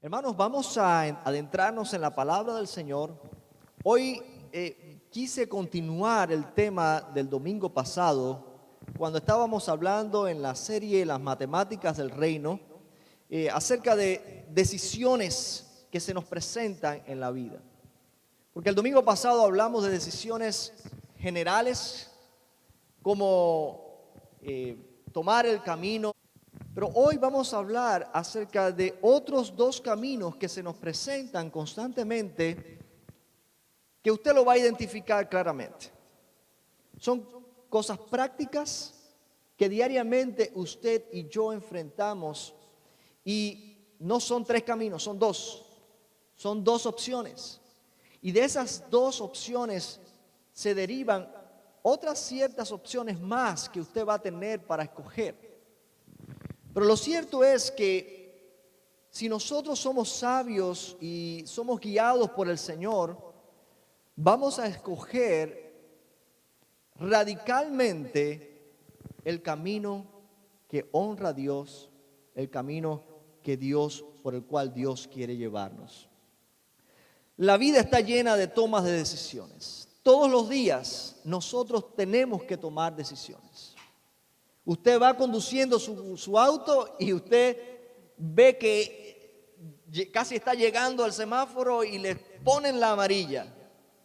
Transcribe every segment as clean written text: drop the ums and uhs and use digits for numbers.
Hermanos, vamos a adentrarnos en la palabra del Señor. Hoy quise continuar el tema del domingo pasado, cuando estábamos hablando en la serie Las Matemáticas del Reino, acerca de decisiones que se nos presentan en la vida. Porque el domingo pasado hablamos de decisiones generales, como tomar el camino. Pero hoy vamos a hablar acerca de otros dos caminos que se nos presentan constantemente, que usted lo va a identificar claramente. Son cosas prácticas que diariamente usted y yo enfrentamos, y no son tres caminos, son dos opciones. Y de esas dos opciones se derivan otras ciertas opciones más que usted va a tener para escoger. Pero lo cierto es que si nosotros somos sabios y somos guiados por el Señor, vamos a escoger radicalmente el camino que honra a Dios, el camino por el cual Dios quiere llevarnos. La vida está llena de tomas de decisiones. Todos los días nosotros tenemos que tomar decisiones. Usted va conduciendo su auto y usted ve que casi está llegando al semáforo y le ponen la amarilla.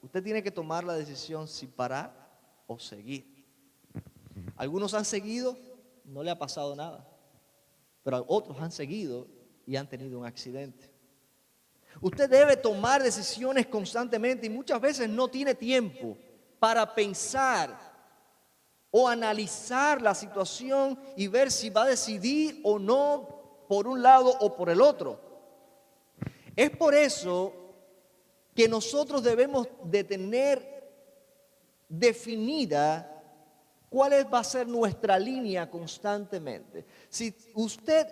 Usted tiene que tomar la decisión si parar o seguir. Algunos han seguido, no le ha pasado nada, pero otros han seguido y han tenido un accidente. Usted debe tomar decisiones constantemente y muchas veces no tiene tiempo para pensar o analizar la situación y ver si va a decidir o no por un lado o por el otro. Es por eso que nosotros debemos de tener definida cuál va a ser nuestra línea constantemente. Si usted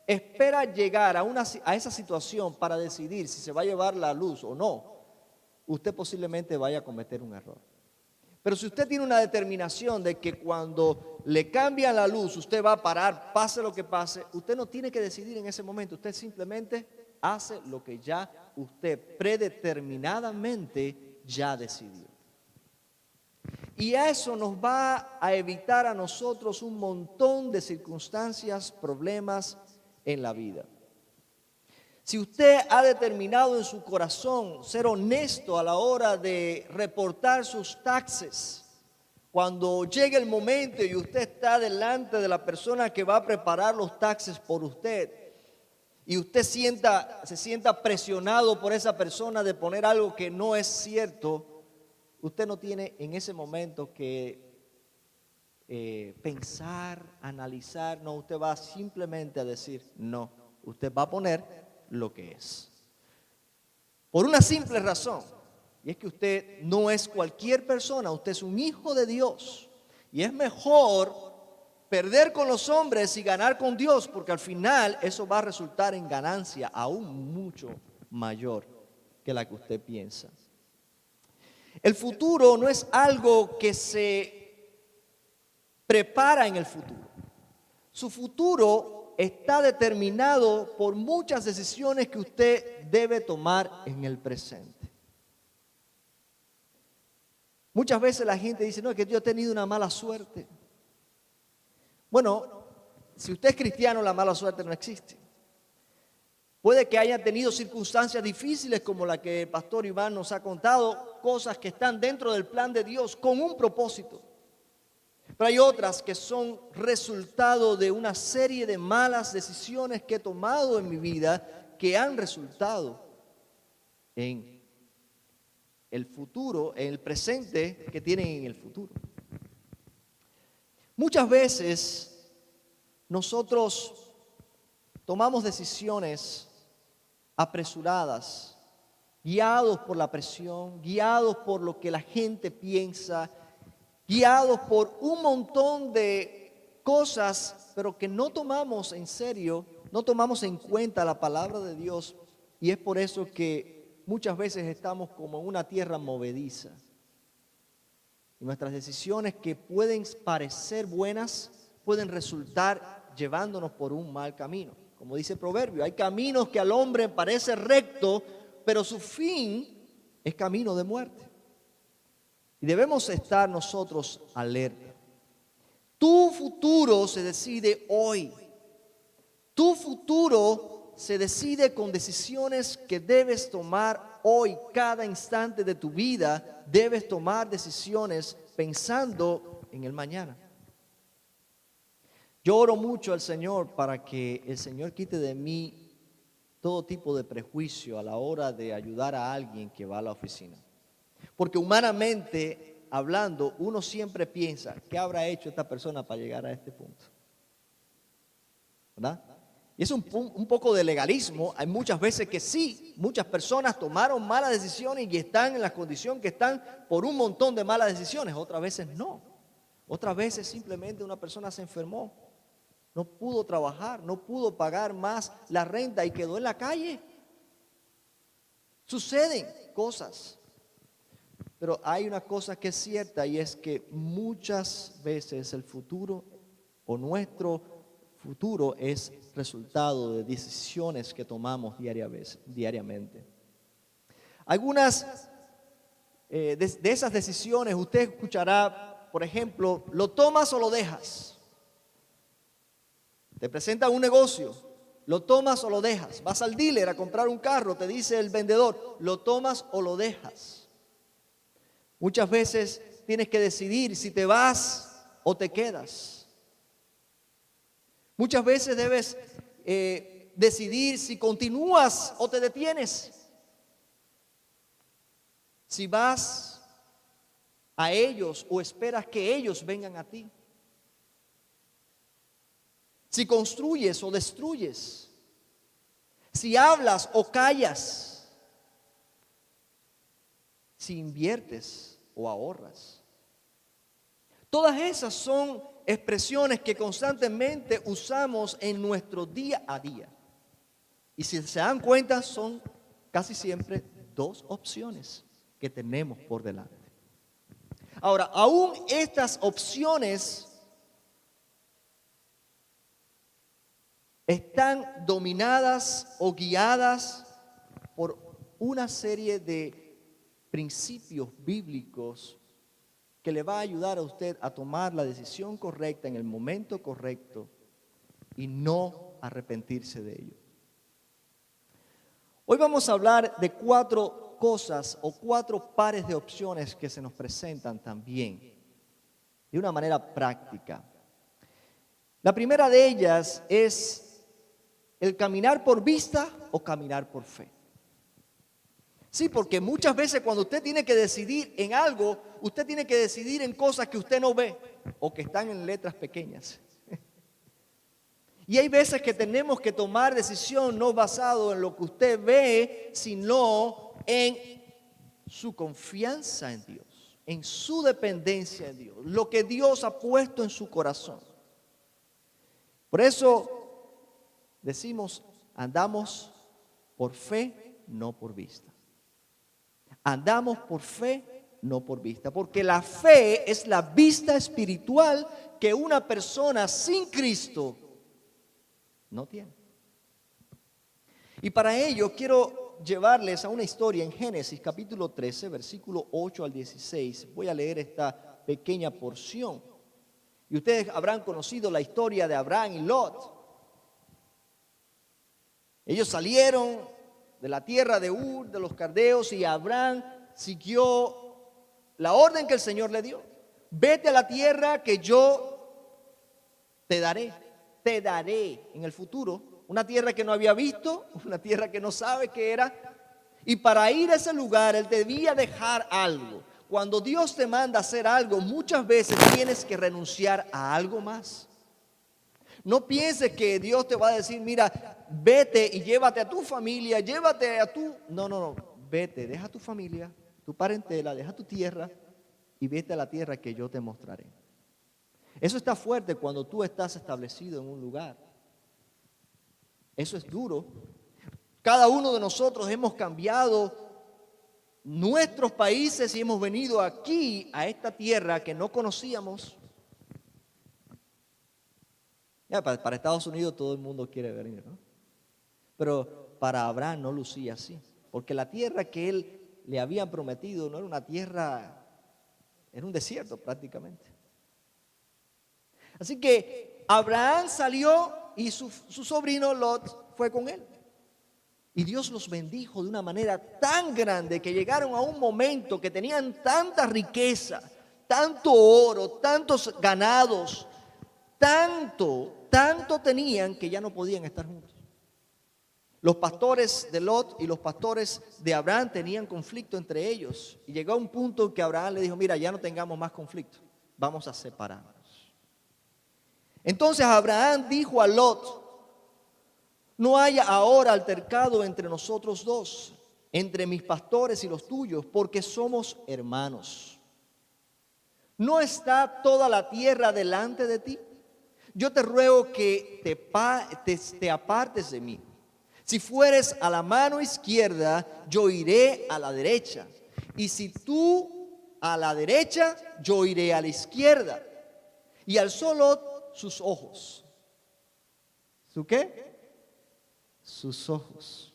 espera llegar a esa situación para decidir si se va a llevar la luz o no, usted posiblemente vaya a cometer un error. Pero si usted tiene una determinación de que cuando le cambian la luz usted va a parar, pase lo que pase, usted no tiene que decidir en ese momento, usted simplemente hace lo que ya usted predeterminadamente ya decidió. Y eso nos va a evitar a nosotros un montón de circunstancias, problemas en la vida. Si usted ha determinado en su corazón ser honesto a la hora de reportar sus taxes, cuando llegue el momento y usted está delante de la persona que va a preparar los taxes por usted, y usted se sienta presionado por esa persona de poner algo que no es cierto, usted no tiene en ese momento que pensar, analizar, no, usted va simplemente a decir no, usted va a poner lo que es. Por una simple razón, y es que usted no es cualquier persona, usted es un hijo de Dios. Y es mejor perder con los hombres y ganar con Dios, porque al final eso va a resultar en ganancia aún mucho mayor que la que usted piensa. El futuro no es algo que se prepara en el futuro. Su futuro está determinado por muchas decisiones que usted debe tomar en el presente. Muchas veces la gente dice, no, es que yo he tenido una mala suerte. Bueno, si usted es cristiano, la mala suerte no existe. Puede que haya tenido circunstancias difíciles como la que el pastor Iván nos ha contado, cosas que están dentro del plan de Dios con un propósito. Pero hay otras que son resultado de una serie de malas decisiones que he tomado en mi vida que han resultado en el futuro, en el presente que tienen en el futuro. Muchas veces nosotros tomamos decisiones apresuradas, guiados por la presión, guiados por lo que la gente piensa, guiados por un montón de cosas, pero que no tomamos en serio, no tomamos en cuenta la palabra de Dios, y es por eso que muchas veces estamos como en una tierra movediza. Y nuestras decisiones, que pueden parecer buenas, pueden resultar llevándonos por un mal camino. como dice el proverbio. Hay caminos que al hombre parece recto, pero su fin es camino de muerte. Y debemos estar nosotros alerta. Tu futuro se decide hoy. Tu futuro se decide con decisiones que debes tomar hoy. Cada instante de tu vida debes tomar decisiones pensando en el mañana. Yo oro mucho al Señor para que el Señor quite de mí todo tipo de prejuicio a la hora de ayudar a alguien que va a la oficina. Porque humanamente hablando, uno siempre piensa, ¿qué habrá hecho esta persona para llegar a este punto? ¿Verdad? Y es un poco de legalismo. Hay muchas veces que sí, muchas personas tomaron malas decisiones y están en la condición que están por un montón de malas decisiones. Otras veces no. Otras veces simplemente una persona se enfermó. No pudo trabajar, no pudo pagar más la renta y quedó en la calle. Suceden cosas. Pero hay una cosa que es cierta y es que muchas veces el futuro o nuestro futuro es resultado de decisiones que tomamos diariamente. Algunas de esas decisiones usted escuchará, por ejemplo, ¿lo tomas o lo dejas? Te presentan un negocio, ¿lo tomas o lo dejas? Vas al dealer a comprar un carro, te dice el vendedor, ¿lo tomas o lo dejas? Muchas veces tienes que decidir si te vas o te quedas. Muchas veces debes decidir si continúas o te detienes. Si vas a ellos o esperas que ellos vengan a ti. Si construyes o destruyes. Si hablas o callas. Si inviertes o ahorras. Todas esas son expresiones que constantemente usamos en nuestro día a día. Y si se dan cuenta, son casi siempre dos opciones que tenemos por delante. Ahora, aún estas opciones están dominadas o guiadas por una serie de principios bíblicos que le va a ayudar a usted a tomar la decisión correcta en el momento correcto y no arrepentirse de ello. Hoy vamos a hablar de 4 cosas o 4 pares de opciones que se nos presentan también de una manera práctica. La primera de ellas es el caminar por vista o caminar por fe. Sí, porque muchas veces cuando usted tiene que decidir en algo, usted tiene que decidir en cosas que usted no ve o que están en letras pequeñas. Y hay veces que tenemos que tomar decisión no basado en lo que usted ve, sino en su confianza en Dios, en su dependencia en Dios, lo que Dios ha puesto en su corazón. Por eso decimos, andamos por fe, no por vista. Andamos por fe, no por vista, porque la fe es la vista espiritual que una persona sin Cristo no tiene. Y para ello quiero llevarles a una historia en Génesis capítulo 13, versículo 8 al 16. Voy a leer esta pequeña porción. Y ustedes habrán conocido la historia de Abraham y Lot. Ellos salieron de la tierra de Ur, de los caldeos, y Abraham siguió la orden que el Señor le dio. Vete a la tierra que yo te daré en el futuro. Una tierra que no había visto, una tierra que no sabe qué era. Y para ir a ese lugar, él debía dejar algo. Cuando Dios te manda a hacer algo, muchas veces tienes que renunciar a algo más. No pienses que Dios te va a decir, mira, vete y llévate a tu familia, llévate a tu... No. Vete, deja tu familia, tu parentela, deja tu tierra y vete a la tierra que yo te mostraré. Eso está fuerte cuando tú estás establecido en un lugar. Eso es duro. Cada uno de nosotros hemos cambiado nuestros países y hemos venido aquí a esta tierra que no conocíamos. Ya, para Estados Unidos todo el mundo quiere venir, ¿no? Pero para Abraham no lucía así, porque la tierra que él le habían prometido no era una tierra, era un desierto prácticamente. Así que Abraham salió y su sobrino Lot fue con él. Y Dios los bendijo de una manera tan grande que llegaron a un momento que tenían tanta riqueza, tanto oro, tantos ganados, tanto tenían que ya no podían estar juntos. Los pastores de Lot y los pastores de Abraham tenían conflicto entre ellos. Y llegó a un punto en que Abraham le dijo, mira, ya no tengamos más conflicto, vamos a separarnos. Entonces Abraham dijo a Lot, no haya ahora altercado entre nosotros dos, entre mis pastores y los tuyos, porque somos hermanos. ¿No está toda la tierra delante de ti? Yo te ruego que te apartes de mí. Si fueres a la mano izquierda, yo iré a la derecha. Y si tú a la derecha, yo iré a la izquierda. Y alzó Lot sus ojos. ¿Su qué? Sus ojos.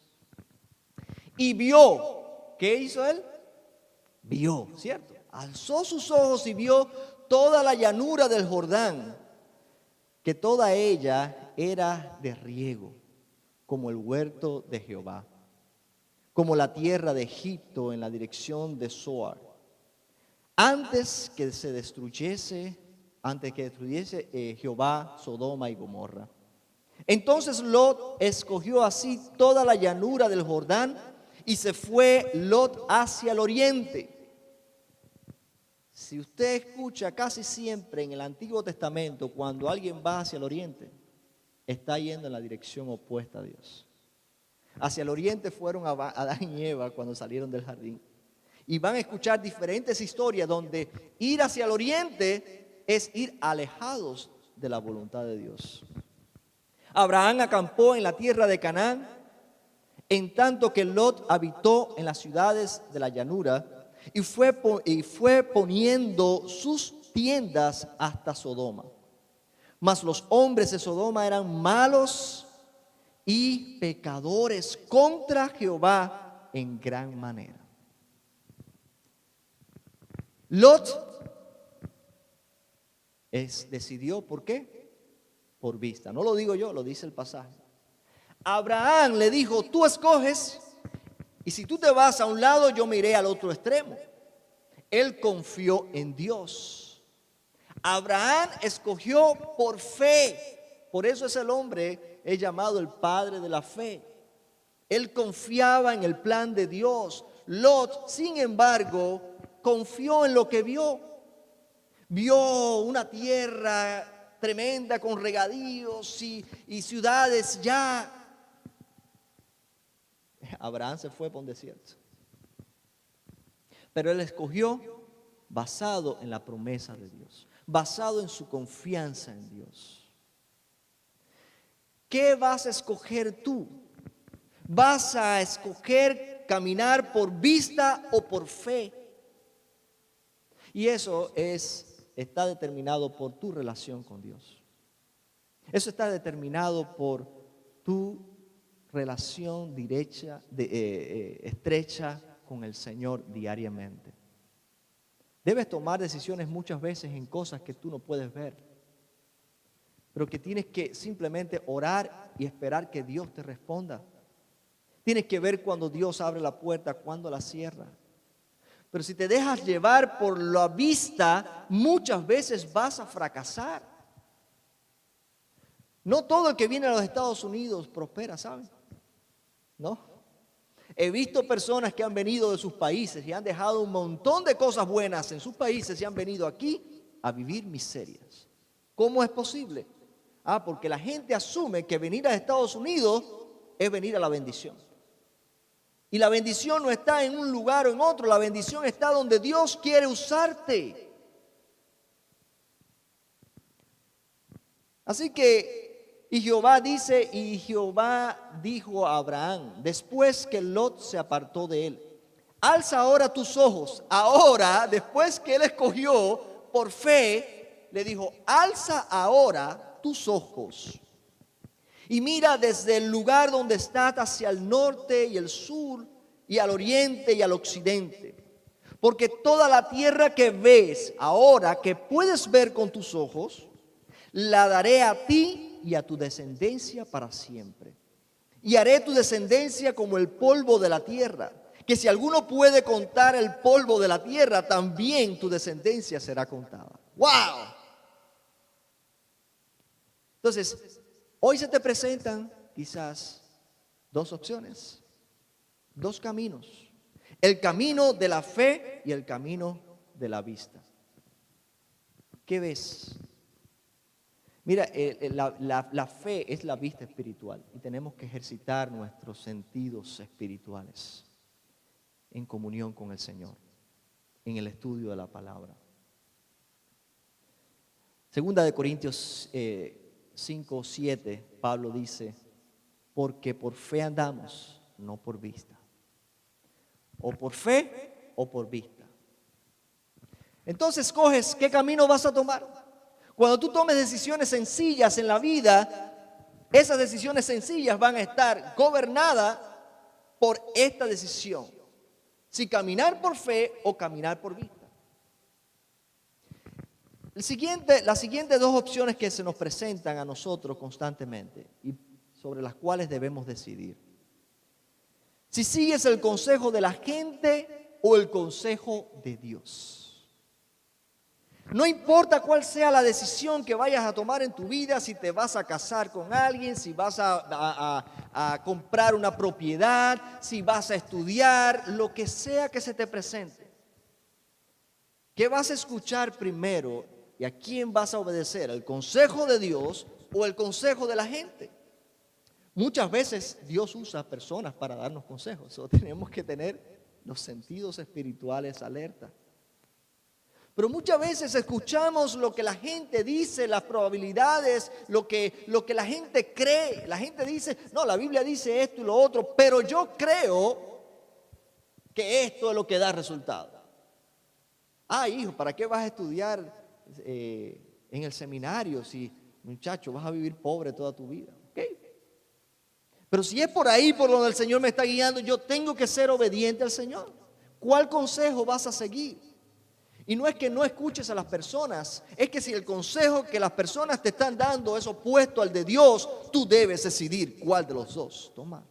Y vio. ¿Qué hizo él? Vio, ¿cierto? Alzó sus ojos y vio toda la llanura del Jordán, que toda ella era de riego, como el huerto de Jehová, como la tierra de Egipto en la dirección de Zoar. Antes que destruyese Jehová Sodoma y Gomorra. Entonces Lot escogió así toda la llanura del Jordán y se fue Lot hacia el oriente. Si usted escucha casi siempre en el Antiguo Testamento, cuando alguien va hacia el oriente, está yendo en la dirección opuesta a Dios. Hacia el oriente fueron Adán y Eva cuando salieron del jardín. Y van a escuchar diferentes historias donde ir hacia el oriente es ir alejados de la voluntad de Dios. Abraham acampó en la tierra de Canaán, en tanto que Lot habitó en las ciudades de la llanura y fue poniendo sus tiendas hasta Sodoma. Mas los hombres de Sodoma eran malos y pecadores contra Jehová en gran manera. Lot decidió, ¿por qué? Por vista. No lo digo yo, lo dice el pasaje. Abraham le dijo, tú escoges, y si tú te vas a un lado, yo me iré al otro extremo. Él confió en Dios. Abraham escogió por fe. Por eso es el hombre, es llamado el padre de la fe. Él confiaba en el plan de Dios. Lot, sin embargo, confió en lo que vio. Vio una tierra tremenda con regadíos y ciudades ya. Abraham se fue por un desierto. Pero él escogió basado en la promesa de Dios, basado en su confianza en Dios. ¿Qué vas a escoger tú? ¿Vas a escoger caminar por vista o por fe? Y eso está determinado por tu relación con Dios. Eso está determinado por tu relación estrecha con el Señor diariamente. Debes tomar decisiones muchas veces en cosas que tú no puedes ver, pero que tienes que simplemente orar y esperar que Dios te responda. Tienes que ver cuando Dios abre la puerta, cuando la cierra. Pero si te dejas llevar por la vista, muchas veces vas a fracasar. No todo el que viene a los Estados Unidos prospera, ¿saben? ¿No? He visto personas que han venido de sus países y han dejado un montón de cosas buenas en sus países y han venido aquí a vivir miserias. ¿Cómo es posible? Porque la gente asume que venir a Estados Unidos es venir a la bendición. Y la bendición no está en un lugar o en otro, la bendición está donde Dios quiere usarte. Así que y Jehová dijo a Abraham, después que Lot se apartó de él, alza ahora tus ojos. Ahora, después que él escogió por fe, le dijo, alza ahora tus ojos Y mira desde el lugar donde estás hacia el norte y el sur y al oriente y al occidente. Porque toda la tierra que ves ahora, que puedes ver con tus ojos, la daré a ti y a tu descendencia para siempre. Y haré tu descendencia como el polvo de la tierra, que si alguno puede contar el polvo de la tierra, también tu descendencia será contada. ¡Wow! Entonces, hoy se te presentan quizás dos opciones, dos caminos. El camino de la fe y el camino de la vista. ¿Qué ves? Mira, la fe es la vista espiritual y tenemos que ejercitar nuestros sentidos espirituales en comunión con el Señor, en el estudio de la palabra. Segunda de Corintios 5:7, Pablo dice, porque por fe andamos, no por vista. O por fe o por vista. Entonces coges qué camino vas a tomar. Cuando tú tomes decisiones sencillas en la vida, esas decisiones sencillas van a estar gobernadas por esta decisión. Si caminar por fe o caminar por vista. Las siguientes dos opciones que se nos presentan a nosotros constantemente y sobre las cuales debemos decidir. Si sigues el consejo de la gente o el consejo de Dios. No importa cuál sea la decisión que vayas a tomar en tu vida, si te vas a casar con alguien, si vas a comprar una propiedad, si vas a estudiar, lo que sea que se te presente. ¿Qué vas a escuchar primero y a quién vas a obedecer? ¿El consejo de Dios o el consejo de la gente? Muchas veces Dios usa personas para darnos consejos. Solo tenemos que tener los sentidos espirituales alerta. Pero muchas veces escuchamos lo que la gente dice, las probabilidades, lo que la gente cree. La gente dice, no, la Biblia dice esto y lo otro, pero yo creo que esto es lo que da resultado. Ah, hijo, ¿para qué vas a estudiar en el seminario si, muchacho, vas a vivir pobre toda tu vida? ¿Okay? Pero si es por ahí por donde el Señor me está guiando, yo tengo que ser obediente al Señor. ¿Cuál consejo vas a seguir? Y no es que no escuches a las personas, es que si el consejo que las personas te están dando es opuesto al de Dios, tú debes decidir cuál de los dos tomar.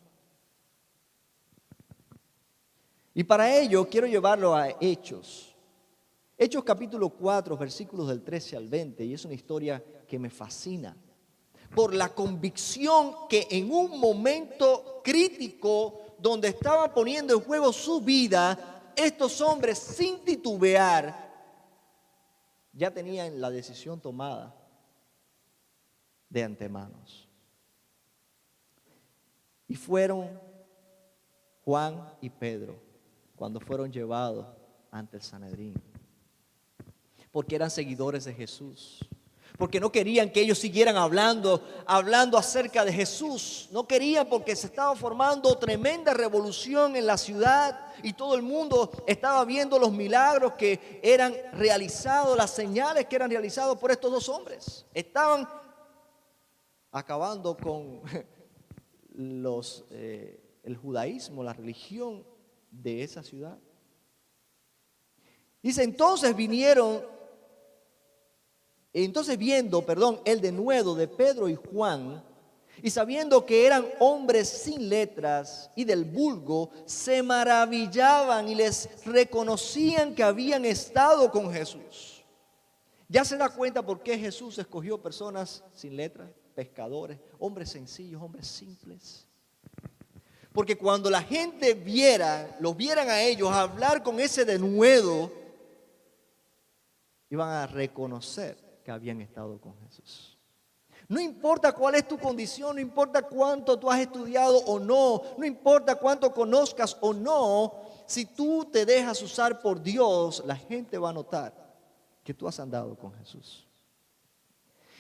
Y para ello quiero llevarlo a Hechos. Hechos capítulo 4, versículos del 13 al 20, y es una historia que me fascina. Por la convicción que en un momento crítico, donde estaban poniendo en juego su vida, estos hombres sin titubear, ya tenían la decisión tomada de antemano. Y fueron Juan y Pedro cuando fueron llevados ante el Sanedrín. Porque eran seguidores de Jesús. Porque no querían que ellos siguieran hablando acerca de Jesús. No querían, porque se estaba formando tremenda revolución en la ciudad y todo el mundo estaba viendo los milagros que eran realizados, las señales que eran realizados por estos dos hombres. Estaban acabando con el judaísmo, la religión de esa ciudad. Dice, entonces viendo, el denuedo de Pedro y Juan, y sabiendo que eran hombres sin letras y del vulgo, se maravillaban y les reconocían que habían estado con Jesús. Ya se da cuenta por qué Jesús escogió personas sin letras, pescadores, hombres sencillos, hombres simples. Porque cuando la gente los vieran a ellos hablar con ese denuedo, iban a reconocer que habían estado con Jesús. No importa cuál es tu condición, no importa cuánto tú has estudiado o no, no importa cuánto conozcas o no, si tú te dejas usar por Dios, la gente va a notar que tú has andado con Jesús.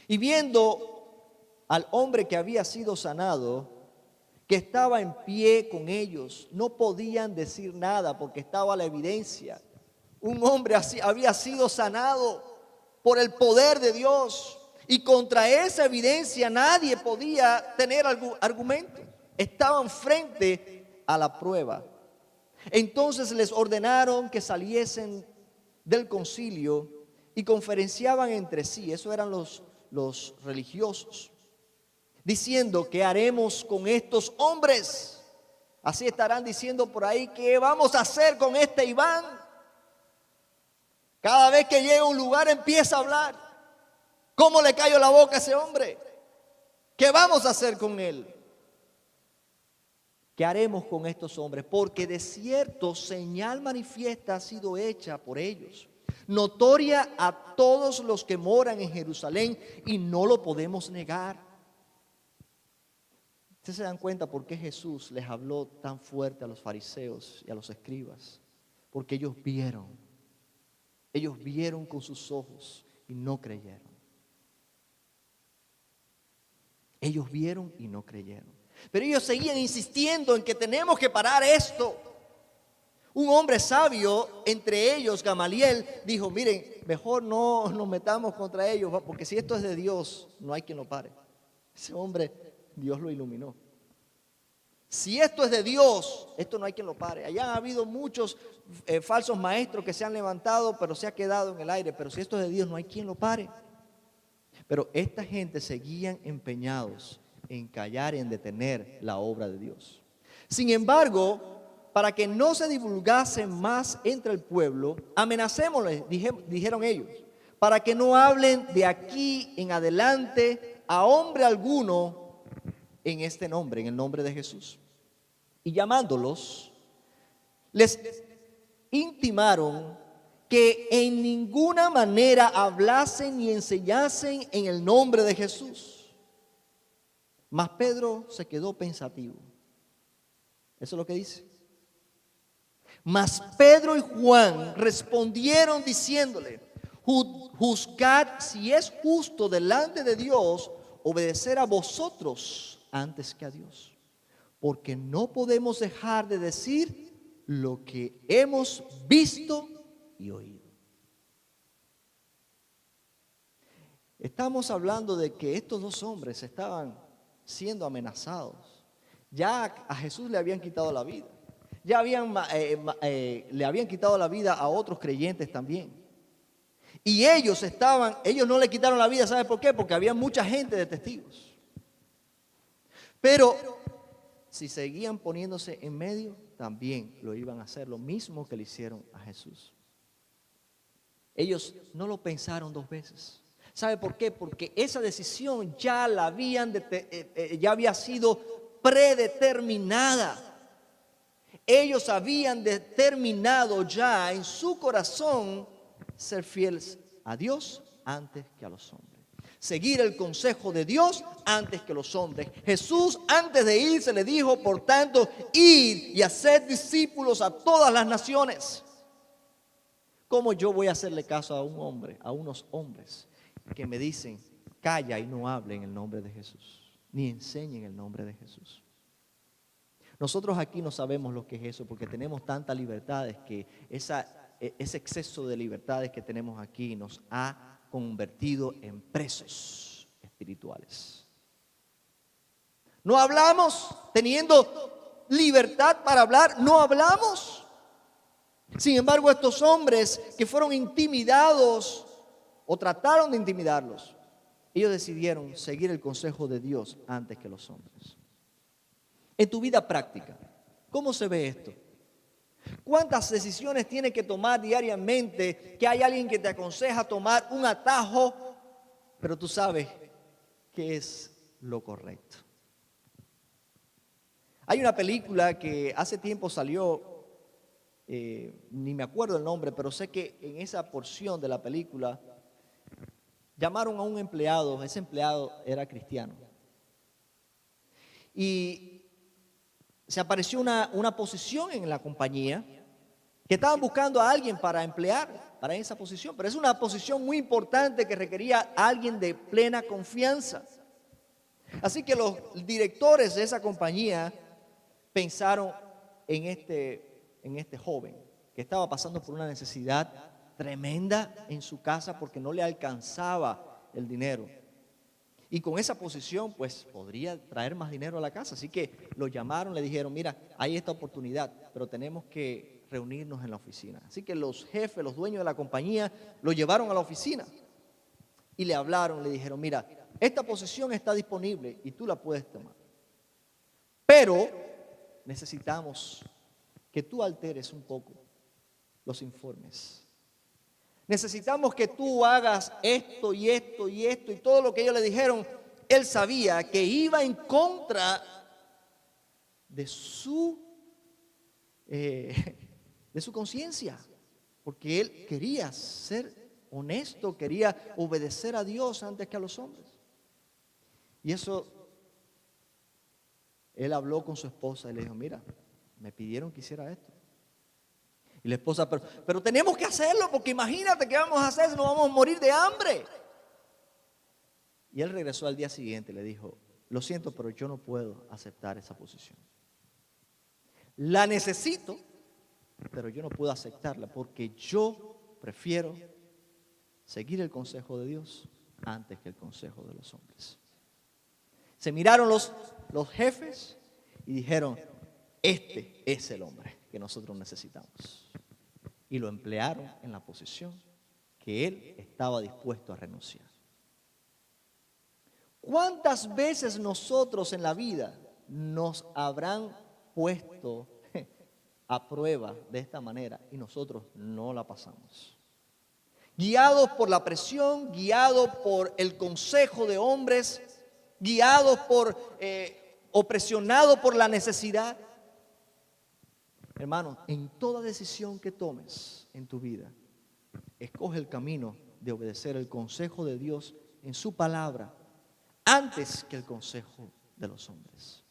Y viendo al hombre que había sido sanado, que estaba en pie con ellos, no podían decir nada porque estaba la evidencia. Un hombre había sido sanado por el poder de Dios. Y contra esa evidencia nadie podía tener argumento. Estaban frente a la prueba. Entonces les ordenaron que saliesen del concilio y conferenciaban entre sí. Eso eran los religiosos. Diciendo, ¿qué haremos con estos hombres? Así estarán diciendo por ahí, ¿qué vamos a hacer con este Iván? Cada vez que llega a un lugar empieza a hablar. ¿Cómo le cayó la boca a ese hombre? ¿Qué vamos a hacer con él? ¿Qué haremos con estos hombres? Porque de cierto señal manifiesta ha sido hecha por ellos, notoria a todos los que moran en Jerusalén, y no lo podemos negar. Ustedes se dan cuenta por qué Jesús les habló tan fuerte a los fariseos y a los escribas. Porque ellos vieron con sus ojos y no creyeron. Ellos vieron y no creyeron. Pero ellos seguían insistiendo en que tenemos que parar esto. Un hombre sabio, entre ellos Gamaliel, dijo, miren, mejor no nos metamos contra ellos, porque si esto es de Dios, no hay quien lo pare. Ese hombre, Dios lo iluminó. Si esto es de Dios, esto no hay quien lo pare. Allá ha habido muchos falsos maestros que se han levantado, pero se ha quedado en el aire. Pero si esto es de Dios, no hay quien lo pare. Pero esta gente seguían empeñados en callar y en detener la obra de Dios. Sin embargo, para que no se divulgase más entre el pueblo, amenacémosles, dijeron ellos, para que no hablen de aquí en adelante a hombre alguno en este nombre, en el nombre de Jesús. Y llamándolos, les intimaron que en ninguna manera hablasen ni enseñasen en el nombre de Jesús. Mas Pedro se quedó pensativo. Eso es lo que dice. Mas Pedro y Juan respondieron diciéndole, juzgad si es justo delante de Dios obedecer a vosotros antes que a Dios. Porque no podemos dejar de decir lo que hemos visto y oído. Estamos hablando de que estos dos hombres estaban siendo amenazados. Ya a Jesús le habían quitado la vida. Ya le habían quitado la vida a otros creyentes también. Y ellos no le quitaron la vida, ¿sabe por qué? Porque había mucha gente de testigos. Pero si seguían poniéndose en medio, también lo iban a hacer, lo mismo que le hicieron a Jesús. Ellos no lo pensaron dos veces. ¿Sabe por qué? Porque esa decisión ya había sido predeterminada. Ellos habían determinado ya en su corazón ser fieles a Dios antes que a los hombres. Seguir el consejo de Dios antes que los hombres. Jesús antes de irse le dijo, por tanto, id y haced discípulos a todas las naciones. ¿Cómo yo voy a hacerle caso a unos hombres que me dicen, calla y no hable en el nombre de Jesús, ni enseñe en el nombre de Jesús? Nosotros aquí no sabemos lo que es eso, porque tenemos tantas libertades que ese exceso de libertades que tenemos aquí nos ha convertido en presos espirituales. No hablamos, teniendo libertad para hablar, no hablamos. Sin embargo, estos hombres que fueron intimidados o trataron de intimidarlos, ellos decidieron seguir el consejo de Dios antes que los hombres. En tu vida práctica, ¿cómo se ve esto? ¿Cuántas decisiones tienes que tomar diariamente que hay alguien que te aconseja tomar un atajo, pero tú sabes que es lo correcto? Hay una película que hace tiempo salió, ni me acuerdo el nombre, pero sé que en esa porción de la película llamaron a un empleado, ese empleado era cristiano. Y se apareció una posición en la compañía que estaban buscando a alguien para emplear para esa posición, pero es una posición muy importante que requería a alguien de plena confianza. Así que los directores de esa compañía pensaron en este joven que estaba pasando por una necesidad tremenda en su casa porque no le alcanzaba el dinero. Y con esa posición, pues, podría traer más dinero a la casa. Así que lo llamaron, le dijeron, mira, hay esta oportunidad, pero tenemos que reunirnos en la oficina. Así que los jefes, los dueños de la compañía, lo llevaron a la oficina y le hablaron, le dijeron, mira, esta posición está disponible y tú la puedes tomar. Pero necesitamos que tú alteres un poco los informes. Necesitamos que tú hagas esto y esto y esto y todo lo que ellos le dijeron. Él sabía que iba en contra de su conciencia, porque él quería ser honesto, quería obedecer a Dios antes que a los hombres. Y eso, él habló con su esposa y le dijo, mira, me pidieron que hiciera esto. Y la esposa, pero tenemos que hacerlo porque imagínate qué vamos a hacer si nos vamos a morir de hambre. Y él regresó al día siguiente y le dijo, lo siento, pero yo no puedo aceptar esa posición. La necesito, pero yo no puedo aceptarla porque yo prefiero seguir el consejo de Dios antes que el consejo de los hombres. Se miraron los jefes y dijeron, este es el hombre que nosotros necesitamos. Y lo emplearon en la posición que él estaba dispuesto a renunciar. ¿Cuántas veces nosotros en la vida nos habrán puesto a prueba de esta manera y nosotros no la pasamos? Guiados por la presión, guiados por el consejo de hombres, guiados por o presionados por la necesidad. Hermano, en toda decisión que tomes en tu vida, escoge el camino de obedecer el consejo de Dios en su palabra antes que el consejo de los hombres.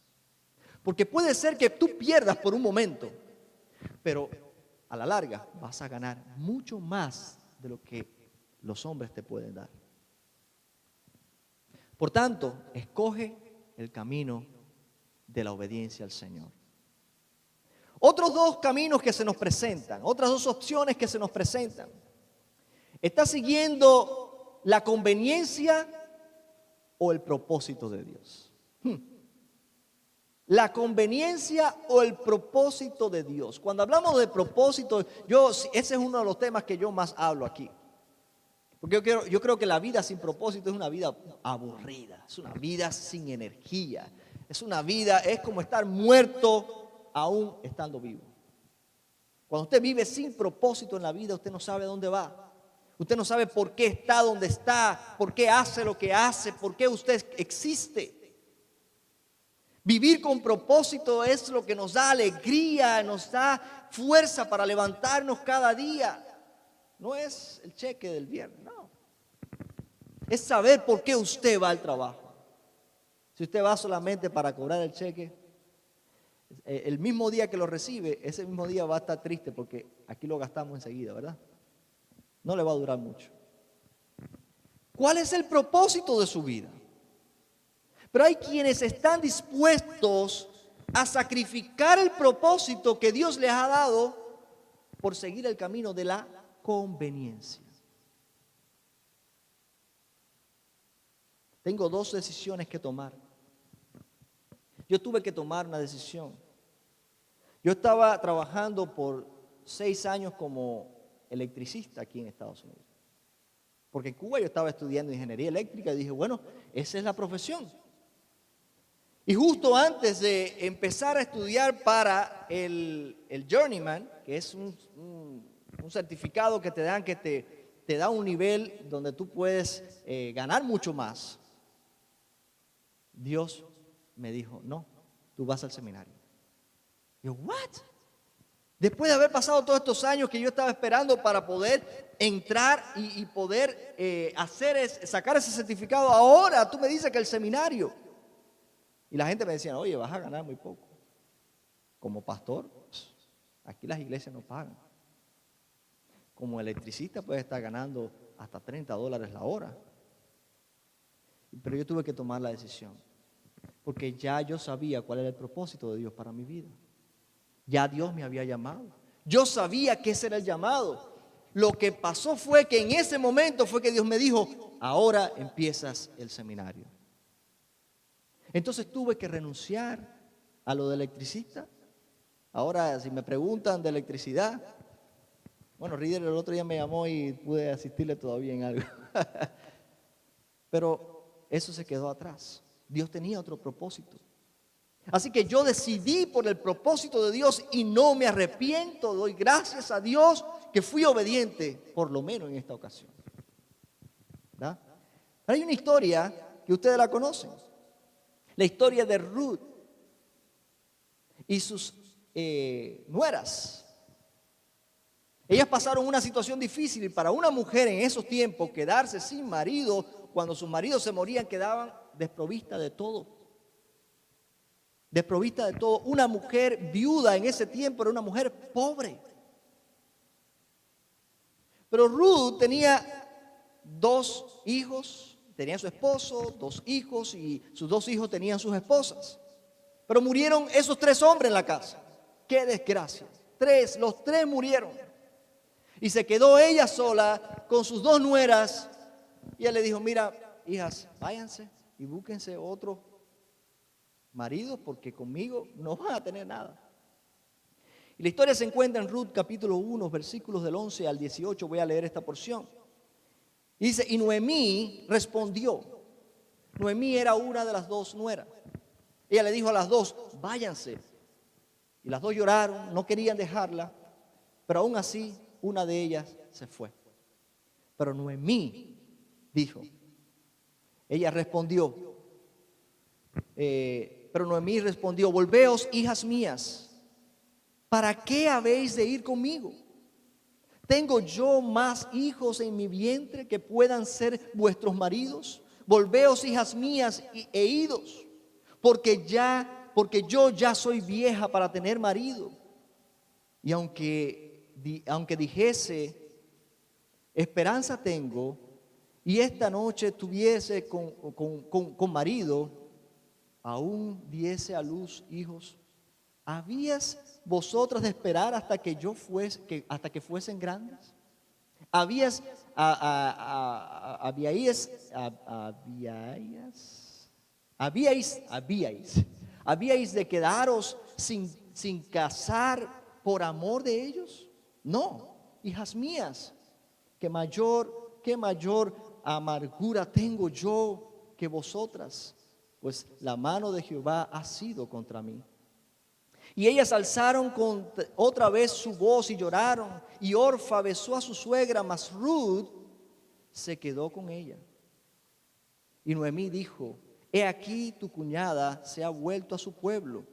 Porque puede ser que tú pierdas por un momento, pero a la larga vas a ganar mucho más de lo que los hombres te pueden dar. Por tanto, escoge el camino de la obediencia al Señor. Otros dos caminos que se nos presentan, otras dos opciones que se nos presentan. ¿Estás siguiendo la conveniencia o el propósito de Dios? La conveniencia o el propósito de Dios. Cuando hablamos de propósito, ese es uno de los temas que yo más hablo aquí. Porque yo creo que la vida sin propósito es una vida aburrida, es una vida sin energía, es como estar muerto aún estando vivo. Cuando usted vive sin propósito en la vida, usted no sabe dónde va. Usted no sabe por qué está donde está, por qué hace lo que hace, por qué usted existe. Vivir con propósito es lo que nos da alegría, nos da fuerza para levantarnos cada día. No es el cheque del viernes, no. Es saber por qué usted va al trabajo. Si usted va solamente para cobrar el cheque, el mismo día que lo recibe, ese mismo día va a estar triste porque aquí lo gastamos enseguida, ¿verdad? No le va a durar mucho. ¿Cuál es el propósito de su vida? Pero hay quienes están dispuestos a sacrificar el propósito que Dios les ha dado por seguir el camino de la conveniencia. Tengo dos decisiones que tomar. Yo tuve que tomar una decisión. Yo estaba trabajando por 6 años como electricista aquí en Estados Unidos. Porque en Cuba yo estaba estudiando ingeniería eléctrica y dije, bueno, esa es la profesión. Y justo antes de empezar a estudiar para el Journeyman, que es un certificado que te dan, que te da un nivel donde tú puedes ganar mucho más, Dios me dijo, no, tú vas al seminario. Yo, ¿what? Después de haber pasado todos estos años que yo estaba esperando para poder entrar y poder sacar ese certificado, ahora tú me dices que el seminario. Y la gente me decía, oye, vas a ganar muy poco. Como pastor, aquí las iglesias no pagan. Como electricista puedes estar ganando hasta $30 la hora. Pero yo tuve que tomar la decisión. Porque ya yo sabía cuál era el propósito de Dios para mi vida. Ya Dios me había llamado. Yo sabía que ese era el llamado. Lo que pasó fue que en ese momento fue que Dios me dijo, ahora empiezas el seminario. Entonces tuve que renunciar a lo de electricista. Ahora, si me preguntan de electricidad, bueno, Reader el otro día me llamó y pude asistirle todavía en algo. Pero eso se quedó atrás. Dios tenía otro propósito. Así que yo decidí por el propósito de Dios y no me arrepiento. Doy gracias a Dios que fui obediente, por lo menos en esta ocasión. ¿Verdad? Hay una historia que ustedes la conocen. La historia de Ruth y sus nueras. Ellas pasaron una situación difícil y para una mujer en esos tiempos quedarse sin marido, cuando sus maridos se morían, quedaban desprovistas de todo. Desprovista de todo. Una mujer viuda en ese tiempo era una mujer pobre. Pero Ruth tenía 2 hijos, tenía su esposo, 2 hijos y sus 2 hijos tenían sus esposas. Pero murieron esos 3 hombres en la casa. ¡Qué desgracia! Los 3 murieron. Y se quedó ella sola con sus 2 nueras. Y ella le dijo, mira, hijas, váyanse y búsquense otro marido porque conmigo no van a tener nada. Y la historia se encuentra en Ruth capítulo 1, versículos del 11 al 18. Voy a leer esta porción. Y dice, y Noemí respondió. Noemí era una de las 2 nueras. Ella le dijo a las 2, váyanse. Y las 2 lloraron, no querían dejarla, pero aún así una de ellas se fue. Pero Noemí dijo, ella respondió, pero Noemí respondió, volveos, hijas mías, ¿para qué habéis de ir conmigo? ¿Tengo yo más hijos en mi vientre que puedan ser vuestros maridos? Volveos, hijas mías, e idos, porque yo ya soy vieja para tener marido. Y aunque dijese, esperanza tengo, y esta noche tuviese con marido, aún diese a luz hijos. ¿Habías vosotras de esperar hasta que hasta que fuesen grandes? ¿Habíais de quedaros sin casar por amor de ellos? No, hijas mías, que mayor amargura tengo yo que vosotras, pues la mano de Jehová ha sido contra mí. Y ellas alzaron otra vez su voz y lloraron, y Orfa besó a su suegra, mas Ruth se quedó con ella. Y Noemí dijo, he aquí tu cuñada se ha vuelto a su pueblo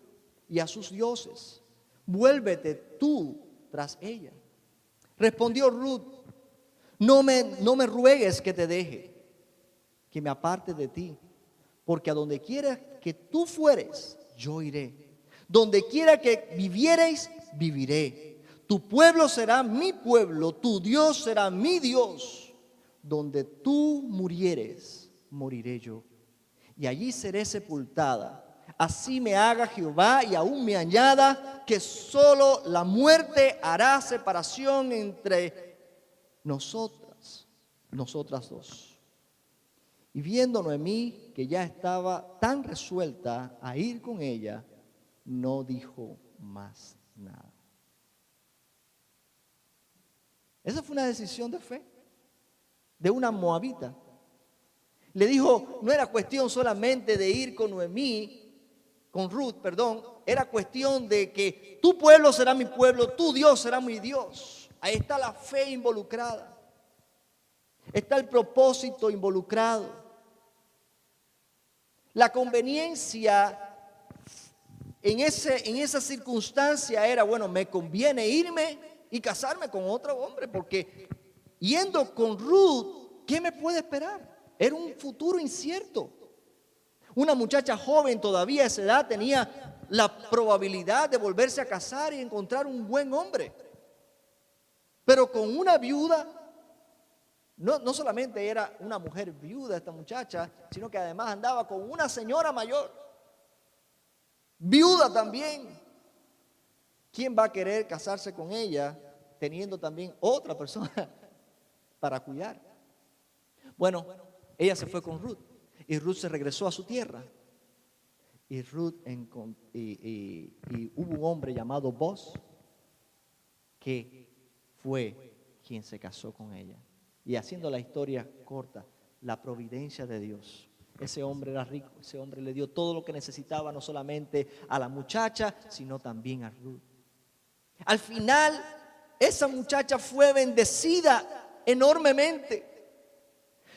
y a sus dioses, vuélvete tú tras ella. Respondió Ruth, no me ruegues que te deje, que me aparte de ti, porque a donde quiera que tú fueres, yo iré. Donde quiera que viviereis, viviré. Tu pueblo será mi pueblo, tu Dios será mi Dios. Donde tú murieres, moriré yo. Y allí seré sepultada. Así me haga Jehová y aún me añada que solo la muerte hará separación entre nosotras 2. Y viendo Noemí que ya estaba tan resuelta a ir con ella, no dijo más nada. Esa fue una decisión de fe de una moabita. Le dijo, no era cuestión solamente de ir con Ruth, era cuestión de que tu pueblo será mi pueblo, tu Dios será mi Dios. Ahí está la fe involucrada. Está el propósito involucrado. La conveniencia en esa circunstancia era, bueno, me conviene irme y casarme con otro hombre, porque yendo con Ruth, ¿qué me puede esperar? Era un futuro incierto. Una muchacha joven todavía a esa edad tenía la probabilidad de volverse a casar y encontrar un buen hombre. Pero con una viuda, no solamente era una mujer viuda esta muchacha, sino que además andaba con una señora mayor, viuda también. ¿Quién va a querer casarse con ella teniendo también otra persona para cuidar? Bueno, ella se fue con Ruth y Ruth se regresó a su tierra. y hubo un hombre llamado Boaz que fue quien se casó con ella. Y haciendo la historia corta, la providencia de Dios. Ese hombre era rico, ese hombre le dio todo lo que necesitaba, no solamente a la muchacha, sino también a Ruth. Al final, esa muchacha fue bendecida enormemente,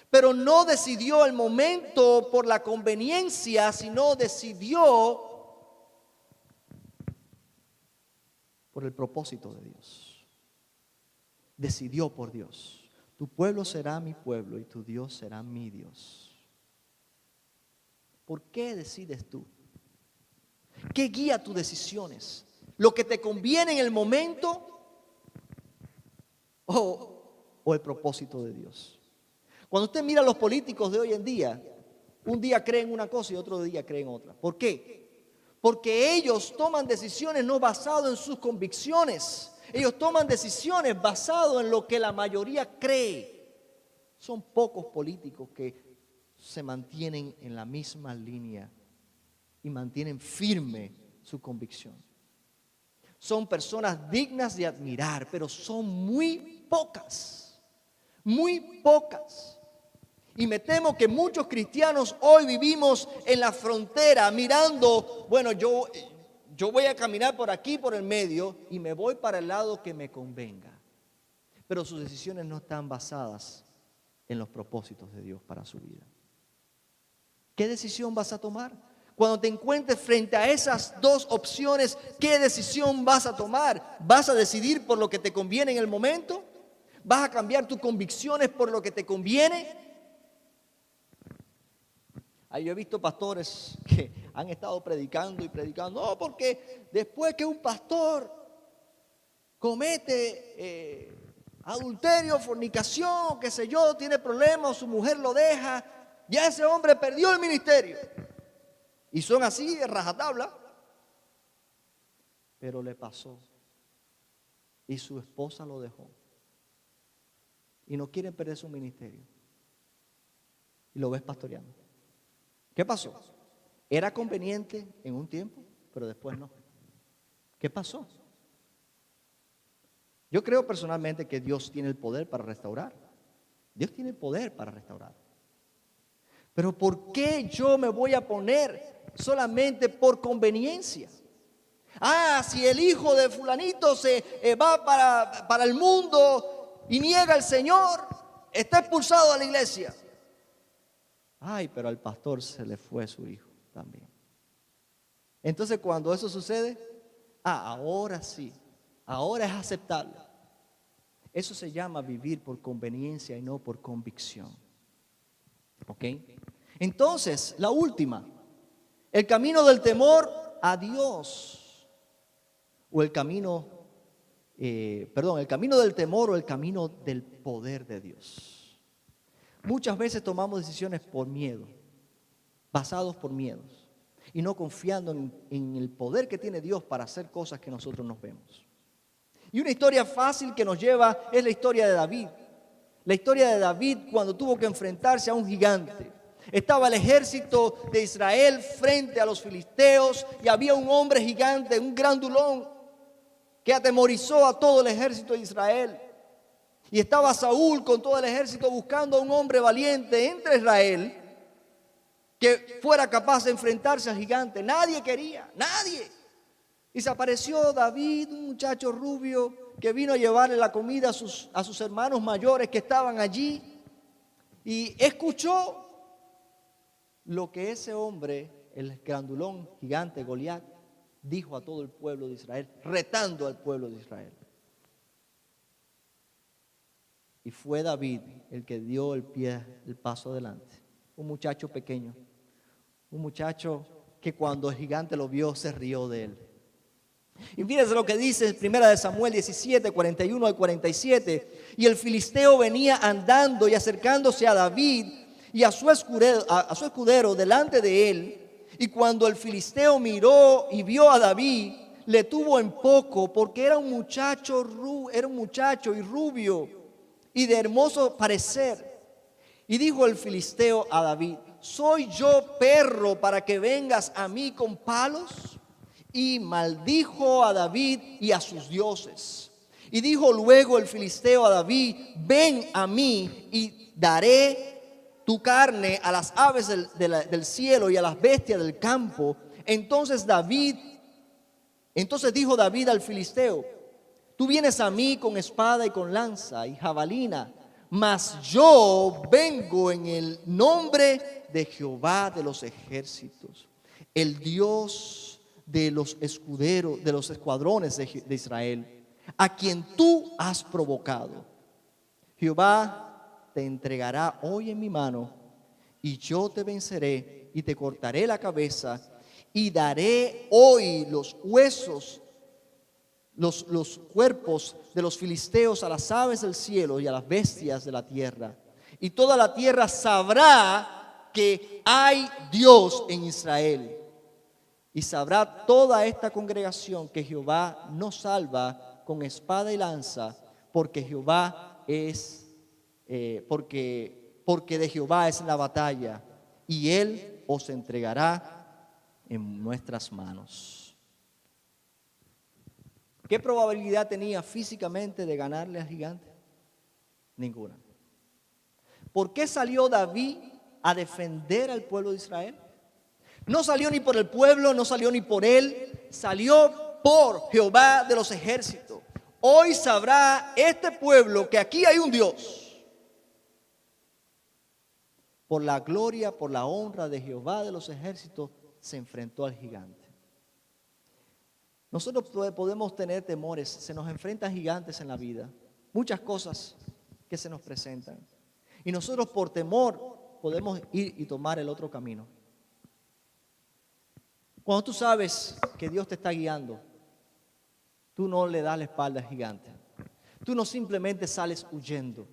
pero no decidió el momento por la conveniencia, sino decidió por el propósito de Dios. Decidió por Dios. Tu pueblo será mi pueblo y tu Dios será mi Dios. ¿Por qué decides tú? ¿Qué guía tus decisiones? ¿Lo que te conviene en el momento o el propósito de Dios? Cuando usted mira a los políticos de hoy en día, un día creen una cosa y otro día creen otra. ¿Por qué? Porque ellos toman decisiones no basadas en sus convicciones. Ellos toman decisiones basadas en lo que la mayoría cree. Son pocos políticos que se mantienen en la misma línea y mantienen firme su convicción. Son personas dignas de admirar, pero son muy pocas. Muy pocas. Y me temo que muchos cristianos hoy vivimos en la frontera mirando, bueno, yo voy a caminar por aquí, por el medio, y me voy para el lado que me convenga. Pero sus decisiones no están basadas en los propósitos de Dios para su vida. ¿Qué decisión vas a tomar? Cuando te encuentres frente a esas dos opciones, ¿qué decisión vas a tomar? ¿Vas a decidir por lo que te conviene en el momento? ¿Vas a cambiar tus convicciones por lo que te conviene? Yo he visto pastores que han estado predicando y predicando. No, porque después que un pastor comete adulterio, fornicación, qué sé yo, tiene problemas, su mujer lo deja, ya ese hombre perdió el ministerio. Y son así de rajatabla. Pero le pasó. Y su esposa lo dejó. Y no quieren perder su ministerio. Y lo ves pastoreando. ¿Qué pasó? Era conveniente en un tiempo, pero después no. ¿Qué pasó? Yo creo personalmente que Dios tiene el poder para restaurar. Dios tiene el poder para restaurar. Pero ¿por qué yo me voy a poner solamente por conveniencia? Si el hijo de fulanito se va para el mundo y niega al Señor, está expulsado de la iglesia. Pero al pastor se le fue su hijo también. Entonces cuando eso sucede, ahora sí, ahora es aceptable. Eso se llama vivir por conveniencia y no por convicción. ¿Ok? Entonces, la última, el camino del temor a Dios, o el camino del temor o el camino del poder de Dios. Muchas veces tomamos decisiones por miedo, basados por miedos, y no confiando en el poder que tiene Dios para hacer cosas que nosotros no vemos. Y una historia fácil que nos lleva es la historia de David. La historia de David cuando tuvo que enfrentarse a un gigante. Estaba el ejército de Israel frente a los filisteos y había un hombre gigante, un grandulón, que atemorizó a todo el ejército de Israel. Y estaba Saúl con todo el ejército buscando a un hombre valiente entre Israel que fuera capaz de enfrentarse al gigante. Nadie quería, nadie. Y se apareció David, un muchacho rubio que vino a llevarle la comida a sus hermanos mayores que estaban allí. Y escuchó lo que ese hombre, el grandulón gigante Goliat, dijo a todo el pueblo de Israel, retando al pueblo de Israel. Y fue David el que dio el paso adelante. Un muchacho pequeño, un muchacho que cuando el gigante lo vio se rió de él. Y fíjense lo que dice 1 Samuel 17, 41 al 47. Y el filisteo venía andando y acercándose a David y a su escudero delante de él. Y cuando el filisteo miró y vio a David, le tuvo en poco, porque era un muchacho y rubio y de hermoso parecer. Y dijo el filisteo a David: ¿soy yo perro para que vengas a mí con palos? Y maldijo a David y a sus dioses. Y dijo luego el filisteo a David: ven a mí y daré tu carne a las aves del cielo y a las bestias del campo. Entonces dijo David al filisteo: tú vienes a mí con espada y con lanza y jabalina, mas yo vengo en el nombre de Jehová de los ejércitos, el Dios de los escuderos, de los escuadrones de Israel, a quien tú has provocado. Jehová te entregará hoy en mi mano, y yo te venceré y te cortaré la cabeza, y daré hoy los huesos, los cuerpos de los filisteos a las aves del cielo y a las bestias de la tierra. Y toda la tierra sabrá que hay Dios en Israel. Y sabrá toda esta congregación que Jehová nos salva con espada y lanza, porque Jehová es, porque de Jehová es la batalla, y Él os entregará en nuestras manos. ¿Qué probabilidad tenía físicamente de ganarle al gigante? Ninguna. ¿Por qué salió David a defender al pueblo de Israel? No salió ni por el pueblo, no salió ni por él, salió por Jehová de los ejércitos. Hoy sabrá este pueblo que aquí hay un Dios. Por la gloria, por la honra de Jehová de los ejércitos, se enfrentó al gigante. Nosotros podemos tener temores, se nos enfrentan gigantes en la vida, muchas cosas que se nos presentan. Y nosotros por temor podemos ir y tomar el otro camino. Cuando tú sabes que Dios te está guiando, tú no le das la espalda al gigante. Tú no simplemente sales huyendo.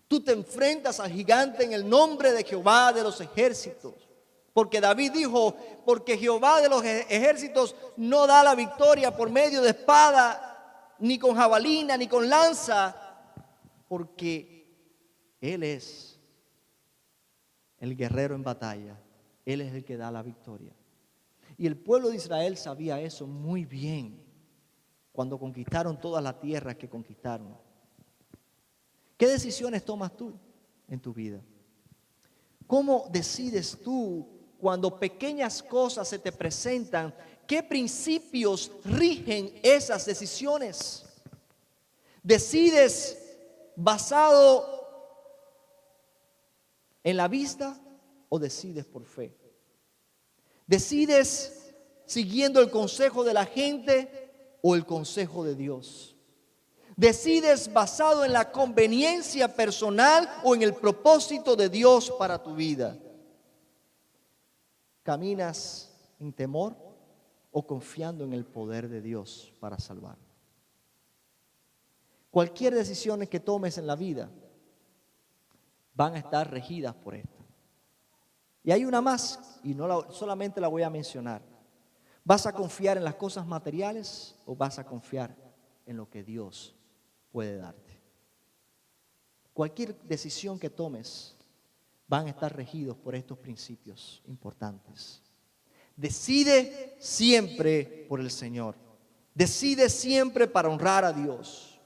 Tú te enfrentas al gigante en el nombre de Jehová de los ejércitos. Porque David dijo: porque Jehová de los ejércitos no da la victoria por medio de espada, ni con jabalina, ni con lanza, porque Él es el guerrero en batalla. Él es el que da la victoria. Y el pueblo de Israel sabía eso muy bien cuando conquistaron toda la tierra que conquistaron. ¿Qué decisiones tomas tú en tu vida? ¿Cómo decides tú cuando pequeñas cosas se te presentan? ¿Qué principios rigen esas decisiones? ¿Decides basado en la vista o decides por fe? ¿Decides siguiendo el consejo de la gente o el consejo de Dios? ¿Decides basado en la conveniencia personal o en el propósito de Dios para tu vida? ¿Caminas en temor o confiando en el poder de Dios para salvar? Cualquier decisión que tomes en la vida van a estar regidas por esto. Y hay una más, y solamente la voy a mencionar. ¿Vas a confiar en las cosas materiales o vas a confiar en lo que Dios puede darte? Cualquier decisión que tomes van a estar regidos por estos principios importantes. Decide siempre por el Señor. Decide siempre para honrar a Dios.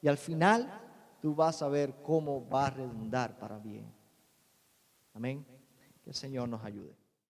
Y al final tú vas a ver cómo va a redundar para bien. Amén. Que el Señor nos ayude.